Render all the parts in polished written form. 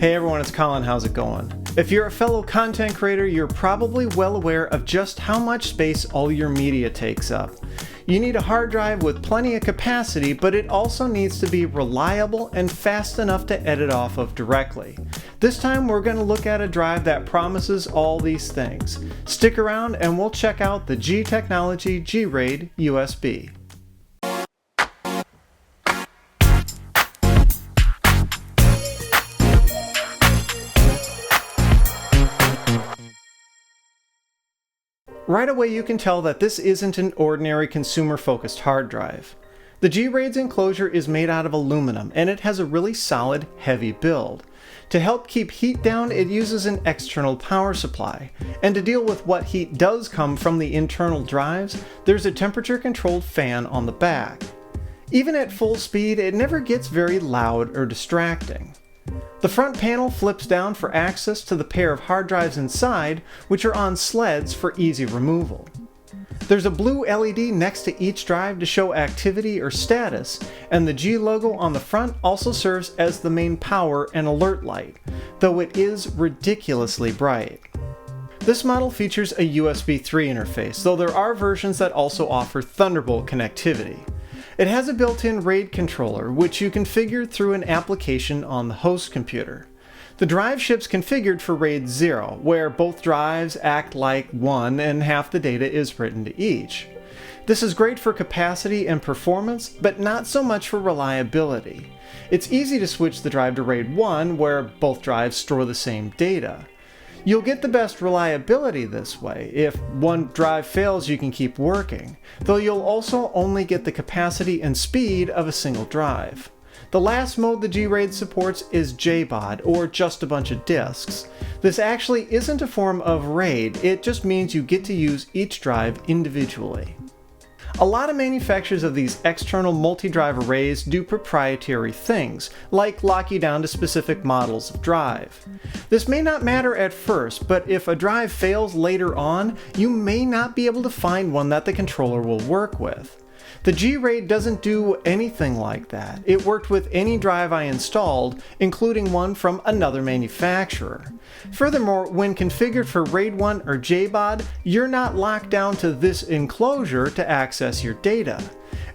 Hey everyone, it's Colin. How's it going? If you're a fellow content creator, you're probably well aware of just how much space all your media takes up. You need a hard drive with plenty of capacity, but it also needs to be reliable and fast enough to edit off of directly. This time we're going to look at a drive that promises all these things. Stick around and we'll check out the G Technology G-RAID USB. Right away you can tell that this isn't an ordinary consumer-focused hard drive. The G-RAID's enclosure is made out of aluminum and it has a really solid, heavy build. To help keep heat down, it uses an external power supply. And to deal with what heat does come from the internal drives, there's a temperature-controlled fan on the back. Even at full speed, it never gets very loud or distracting. The front panel flips down for access to the pair of hard drives inside, which are on sleds for easy removal. There's a blue LED next to each drive to show activity or status, and the G logo on the front also serves as the main power and alert light, though it is ridiculously bright. This model features a USB 3 interface, though there are versions that also offer Thunderbolt connectivity. It has a built-in RAID controller, which you configure through an application on the host computer. The drive ships configured for RAID 0, where both drives act like one and half the data is written to each. This is great for capacity and performance, but not so much for reliability. It's easy to switch the drive to RAID 1, where both drives store the same data. You'll get the best reliability this way. If one drive fails, you can keep working, though you'll also only get the capacity and speed of a single drive. The last mode the G-RAID supports is JBOD, or just a bunch of disks. This actually isn't a form of RAID, it just means you get to use each drive individually. A lot of manufacturers of these external multi-drive arrays do proprietary things, like lock you down to specific models of drive. This may not matter at first, but if a drive fails later on, you may not be able to find one that the controller will work with. The G-RAID doesn't do anything like that. It worked with any drive I installed, including one from another manufacturer. Furthermore, when configured for RAID 1 or JBOD, you're not locked down to this enclosure to access your data.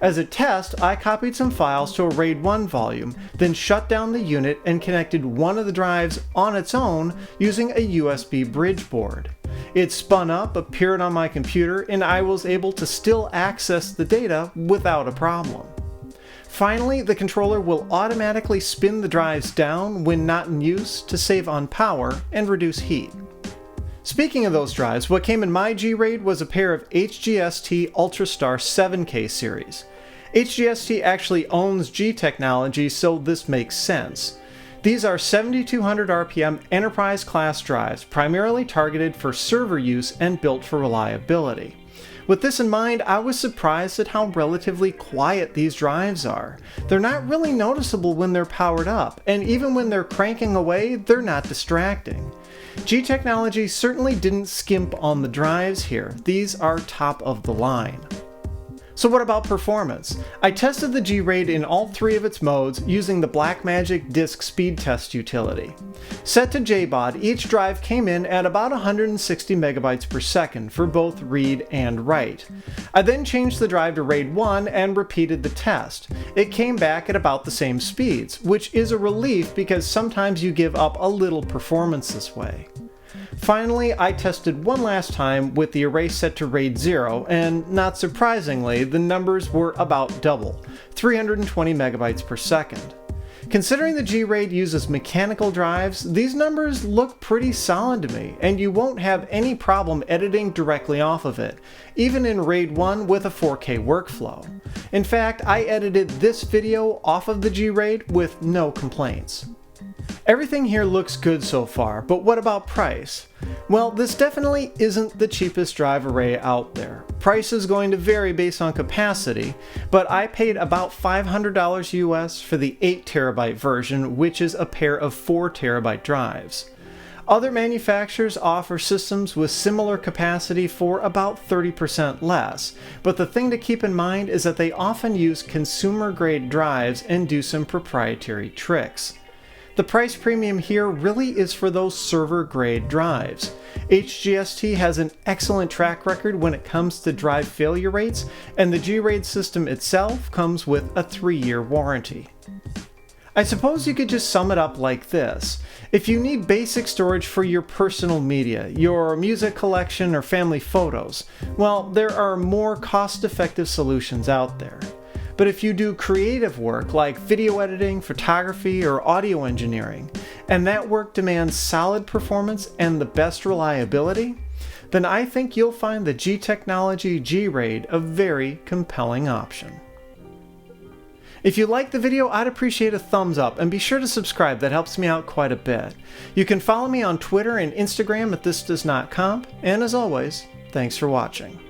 As a test, I copied some files to a RAID 1 volume, then shut down the unit and connected one of the drives on its own using a USB bridge board. It spun up, appeared on my computer, and I was able to still access the data without a problem. Finally, the controller will automatically spin the drives down when not in use to save on power and reduce heat. Speaking of those drives, what came in my G-RAID was a pair of HGST Ultrastar 7K series. HGST actually owns G Technology, so this makes sense. These are 7200 RPM enterprise class drives, primarily targeted for server use and built for reliability. With this in mind, I was surprised at how relatively quiet these drives are. They're not really noticeable when they're powered up, and even when they're cranking away, they're not distracting. G Technology certainly didn't skimp on the drives here. These are top of the line. So what about performance? I tested the G-RAID in all three of its modes using the Blackmagic Disk Speed Test utility. Set to JBOD, each drive came in at about 160 megabytes per second for both read and write. I then changed the drive to RAID 1 and repeated the test. It came back at about the same speeds, which is a relief because sometimes you give up a little performance this way. Finally, I tested one last time with the array set to RAID 0, and not surprisingly, the numbers were about double, 320 megabytes per second. Considering the G-RAID uses mechanical drives, these numbers look pretty solid to me, and you won't have any problem editing directly off of it, even in RAID 1 with a 4K workflow. In fact, I edited this video off of the G-RAID with no complaints. Everything here looks good so far, but what about price? Well, this definitely isn't the cheapest drive array out there. Price is going to vary based on capacity, but I paid about $500 US for the 8TB version, which is a pair of 4TB drives. Other manufacturers offer systems with similar capacity for about 30% less, but the thing to keep in mind is that they often use consumer-grade drives and do some proprietary tricks. The price premium here really is for those server-grade drives. HGST has an excellent track record when it comes to drive failure rates, and the G-RAID system itself comes with a 3-year warranty. I suppose you could just sum it up like this. If you need basic storage for your personal media, your music collection, or family photos, well, there are more cost-effective solutions out there. But if you do creative work like video editing, photography, or audio engineering, and that work demands solid performance and the best reliability, then I think you'll find the G-Technology G-RAID a very compelling option. If you liked the video, I'd appreciate a thumbs up, and be sure to subscribe, that helps me out quite a bit. You can follow me on Twitter and Instagram at thisdoesnotcomp, and as always, thanks for watching.